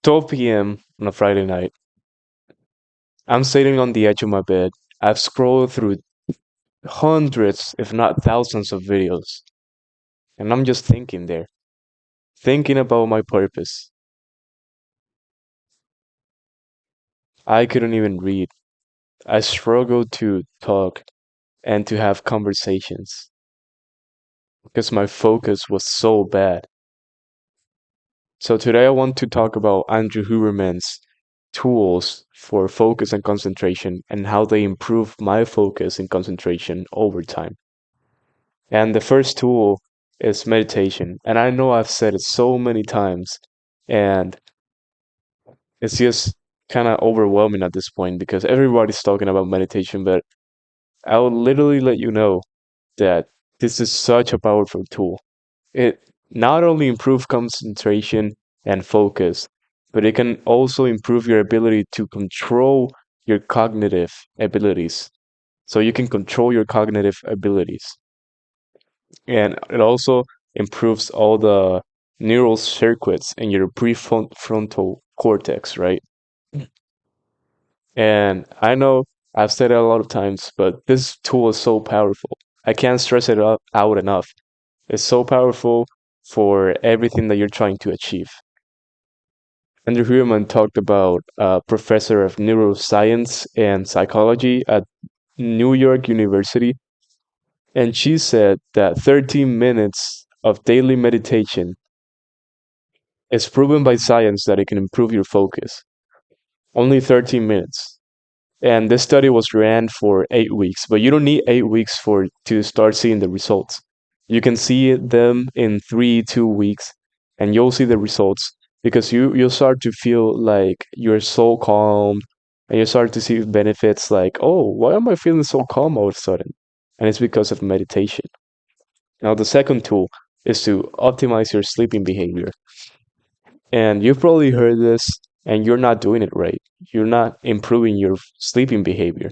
12 p.m. on a Friday night. I'm sitting on the edge of my bed. I've scrolled through hundreds, if not thousands, of videos, and I'm just thinking there, thinking about my purpose. I couldn't even read. I struggled to talk and to have conversations because my focus was so bad. So today I want to talk about Andrew Huberman's tools for focus and concentration and how they improve my focus and concentration over time. And the first tool is meditation. And I know I've said it so many times, and it's just kind of overwhelming at this point because everybody's talking about meditation, but I will literally let you know that this is such a powerful tool. It not only improves concentration and focus, but it can also improve your ability to control your cognitive abilities. So you can control your cognitive abilities. And it also improves all the neural circuits in your prefrontal cortex, right? And I know I've said it a lot of times, but this tool is so powerful. I can't stress it out enough. It's so powerful for everything that you're trying to achieve. Andrew Huberman talked about a professor of neuroscience and psychology at New York University, and she said that 13 minutes of daily meditation is proven by science that it can improve your focus. Only 13 minutes. And this study was ran for 8 weeks, but you don't need 8 weeks for to start seeing the results. You can see them in 2 weeks, and you'll see the results because you'll start to feel like you're so calm, and you start to see benefits like, oh, why am I feeling so calm all of a sudden? And it's because of meditation. Now, the second tool is to optimize your sleeping behavior. And you've probably heard this, and you're not doing it right. You're not improving your sleeping behavior.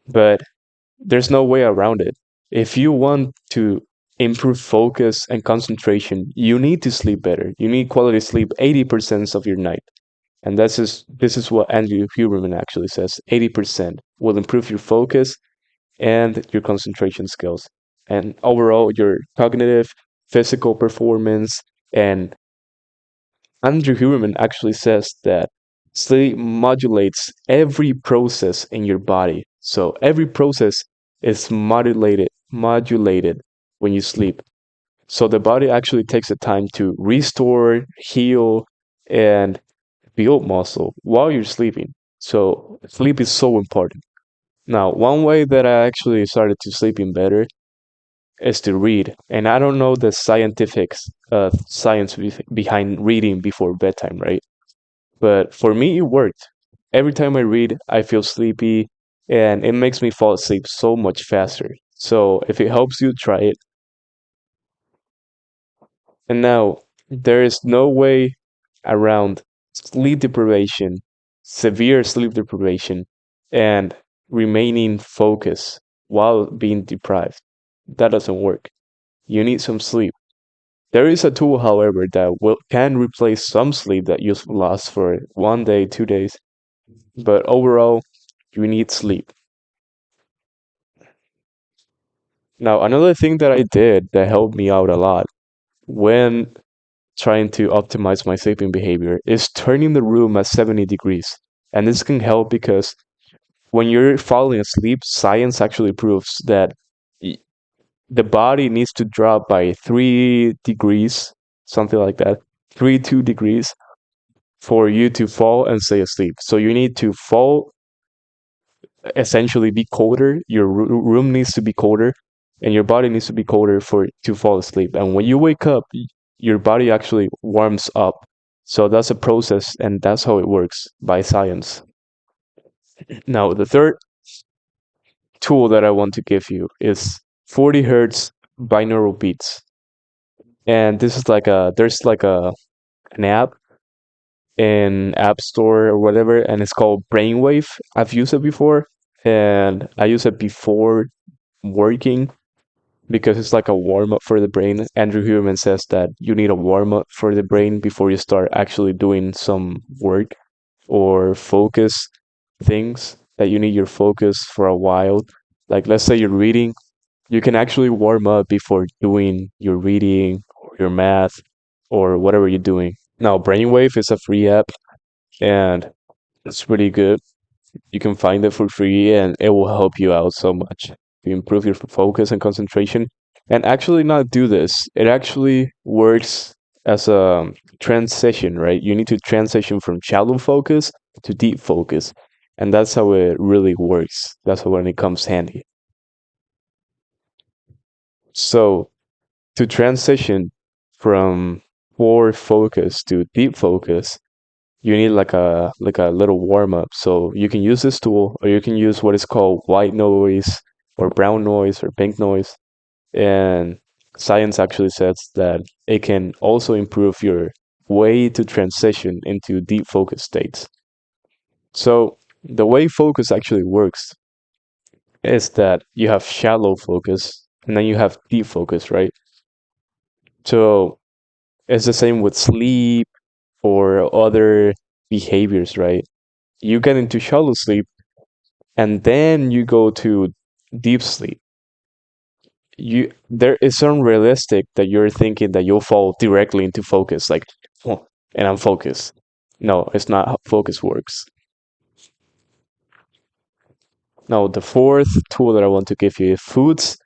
But there's no way around it. If you want to improve focus and concentration, you need to sleep better. You need quality sleep 80% of your night. And this is what Andrew Huberman actually says. 80% will improve your focus and your concentration skills. And overall your cognitive, physical performance. And Andrew Huberman actually says that sleep modulates every process in your body. So every process is modulated when you sleep. So the body actually takes the time to restore, heal, and build muscle while you're sleeping. So sleep is so important. Now, one way that I actually started to sleeping better is to read. And I don't know the science behind reading before bedtime, right? But for me, it worked. Every time I read, I feel sleepy, and it makes me fall asleep so much faster. So if it helps you, try it. And now, there is no way around sleep deprivation, severe sleep deprivation, and remaining focused while being deprived. That doesn't work. You need some sleep. There is a tool, however, that can replace some sleep that you lost for 1 day, 2 days, but overall, you need sleep. Now, another thing that I did that helped me out a lot when trying to optimize my sleeping behavior is turning the room at 70 degrees. And this can help because when you're falling asleep, science actually proves that y- the body needs to drop by 3 degrees, something like that, 2 degrees for you to fall and stay asleep. So you need to fall, essentially be colder. Your room needs to be colder, and your body needs to be colder for to fall asleep. And when you wake up, your body actually warms up. So that's a process, and that's how it works by science. Now, the third tool that I want to give you is 40 hertz binaural beats. And this is like there's like an app in App Store or whatever, and it's called Brainwave. I've used it before, and I use it before working. because it's like a warm up for the brain. Andrew Huberman says that you need a warm up for the brain before you start actually doing some work or focus things, that you need your focus for a while. Like, let's say you're reading, you can actually warm up before doing your reading or your math or whatever you're doing. Now, Brainwave is a free app and it's pretty good. You can find it for free and it will help you out so much to improve your focus and concentration. And actually, not do this, it actually works as a transition, right? You need to transition from shallow focus to deep focus. And that's how it really works. That's when it comes handy. So, to transition from core focus to deep focus, you need like a little warm up. So you can use this tool, or you can use what is called white noise or brown noise or pink noise. And science actually says that it can also improve your way to transition into deep focus states. So the way focus actually works is that you have shallow focus and then you have deep focus, right? So it's the same with sleep or other behaviors, right? You get into shallow sleep and then you go to deep sleep. You there is unrealistic that you're thinking that you'll fall directly into focus, like, oh, and I'm focused. No, it's not how focus works. Now, the fourth tool that I want to give you is foods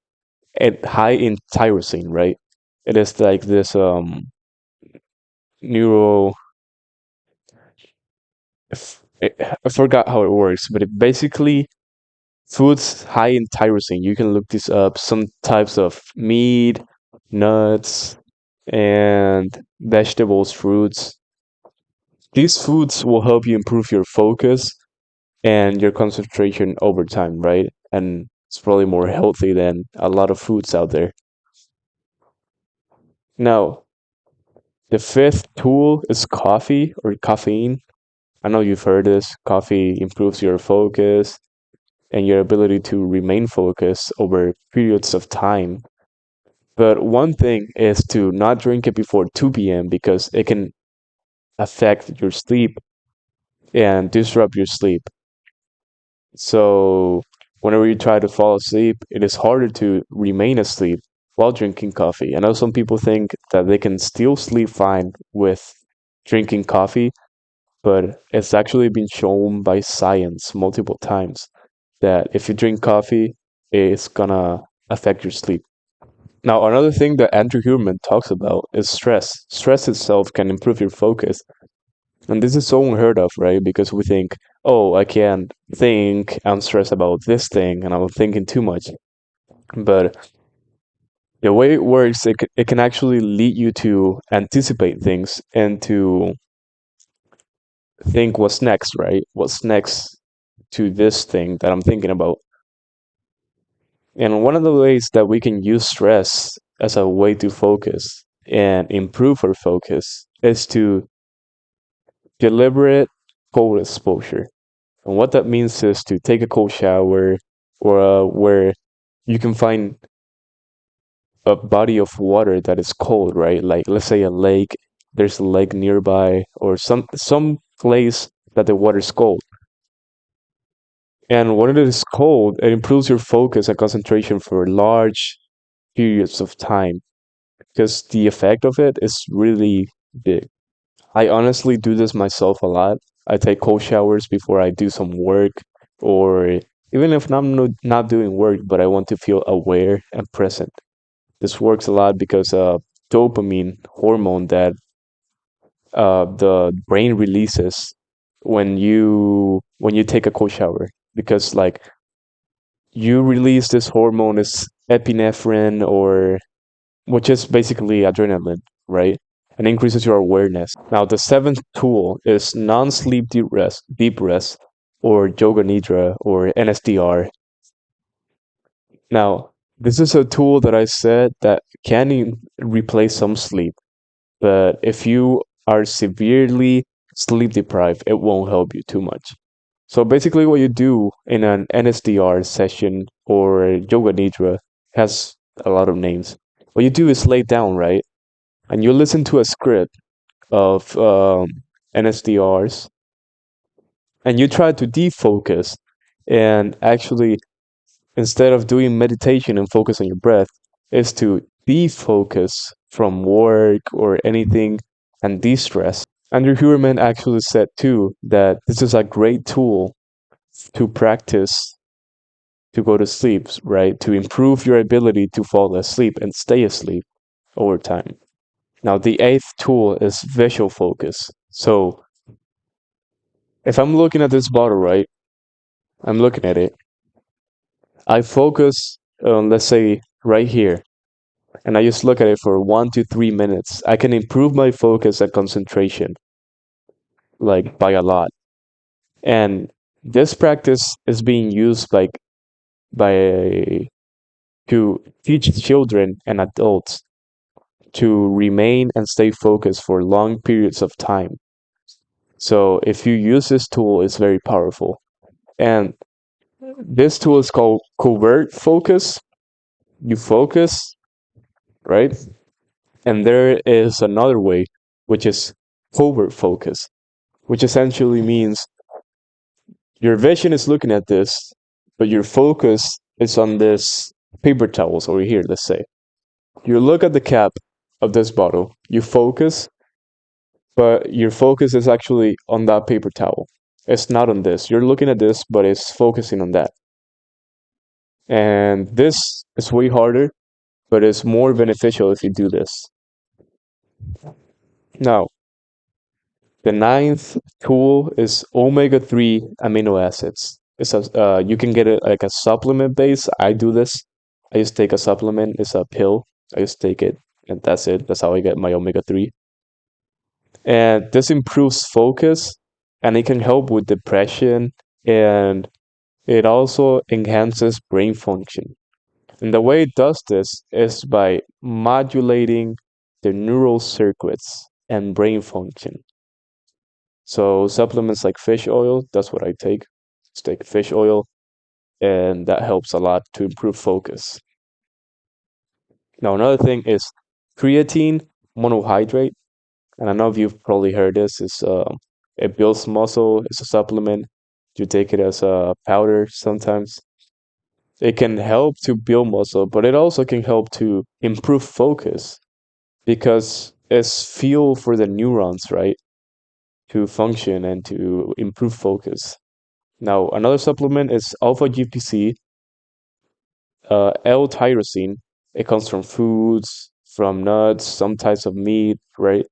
at high in tyrosine, right? It is like this neuro. I forgot how it works, but it basically foods high in tyrosine. You can look this up. Some types of meat, nuts, and vegetables, fruits. These foods will help you improve your focus and your concentration over time, right? And it's probably more healthy than a lot of foods out there. Now, the fifth tool is coffee or caffeine. I know you've heard this. Coffee improves your focus and your ability to remain focused over periods of time. But one thing is to not drink it before 2 p.m. because it can affect your sleep and disrupt your sleep. So, whenever you try to fall asleep, it is harder to remain asleep while drinking coffee. I know some people think that they can still sleep fine with drinking coffee, but it's actually been shown by science multiple times that if you drink coffee, it's gonna affect your sleep. Now, another thing that Andrew Huberman talks about is stress. Stress itself can improve your focus. And this is so unheard of, right? Because we think, oh, I can't think, I'm stressed about this thing, and I'm thinking too much. But the way it works, it can actually lead you to anticipate things and to think what's next, right? What's next to this thing that I'm thinking about. And one of the ways that we can use stress as a way to focus and improve our focus is to deliberate cold exposure. And what that means is to take a cold shower or where you can find a body of water that is cold, right? Like, let's say a lake, there's a lake nearby or some place that the water is cold. And when it is cold, it improves your focus and concentration for large periods of time because the effect of it is really big. I honestly do this myself a lot. I take cold showers before I do some work, or even if I'm not doing work, but I want to feel aware and present. This works a lot because dopamine hormone that the brain releases when you take a cold shower, because like you release this hormone is epinephrine, or which is basically adrenaline, right? And increases your awareness. Now, the seventh tool is non-sleep deep rest, or yoga nidra, or NSDR. Now, this is a tool that I said that can replace some sleep, but if you are severely sleep deprived, it won't help you too much. So basically, what you do in an NSDR session or yoga nidra has a lot of names. What you do is lay down, right? And you listen to a script of NSDRs, and you try to defocus and actually, instead of doing meditation and focus on your breath, is to defocus from work or anything and de-stress. Andrew Huberman actually said too that this is a great tool to practice to go to sleep, right? To improve your ability to fall asleep and stay asleep over time. Now, the eighth tool is visual focus. So, if I'm looking at this bottle, right, I'm looking at it, I focus on, let's say, right here, and I just look at it for 1 to 3 minutes. I can improve my focus and concentration, like, by a lot. And this practice is being used, like, by to teach children and adults to remain and stay focused for long periods of time. So if you use this tool, it's very powerful. And this tool is called covert focus. You focus, right? And there is another way, which is covert focus, which essentially means your vision is looking at this, but your focus is on this paper towels over here, let's say. You look at the cap of this bottle, you focus, but your focus is actually on that paper towel. It's not on this. You're looking at this, but it's focusing on that. And this is way harder, but it's more beneficial if you do this. Now, the ninth tool is omega-3 amino acids. It's a you can get it like a supplement base. I do this. I just take a supplement. It's a pill. I just take it, and that's it. That's how I get my omega-3. And this improves focus, and it can help with depression, and it also enhances brain function. And the way it does this is by modulating the neural circuits and brain function. So supplements like fish oil, that's what I take. Just take fish oil, and that helps a lot to improve focus. Now another thing is creatine monohydrate, and I know you've probably heard this. Is it builds muscle. It's a supplement. You take it as a powder sometimes. It can help to build muscle, but it also can help to improve focus because it's fuel for the neurons, right? To function and to improve focus. Now, another supplement is alpha GPC, L-tyrosine. It comes from foods, from nuts, some types of meat, right?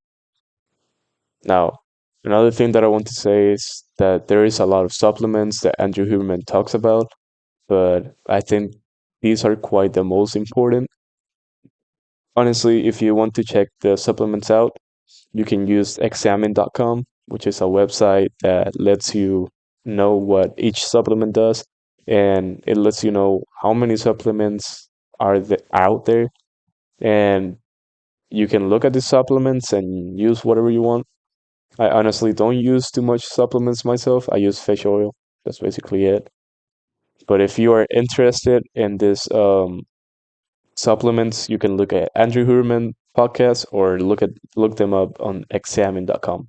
Now, another thing that I want to say is that there is a lot of supplements that Andrew Huberman talks about, but I think these are quite the most important. Honestly, if you want to check the supplements out, you can use examine.com, which is a website that lets you know what each supplement does, and it lets you know how many supplements are out there, and you can look at the supplements and use whatever you want. I honestly don't use too much supplements myself. I use fish oil. That's basically it. But if you are interested in this supplements, you can look at Andrew Huberman podcast or look them up on examine.com.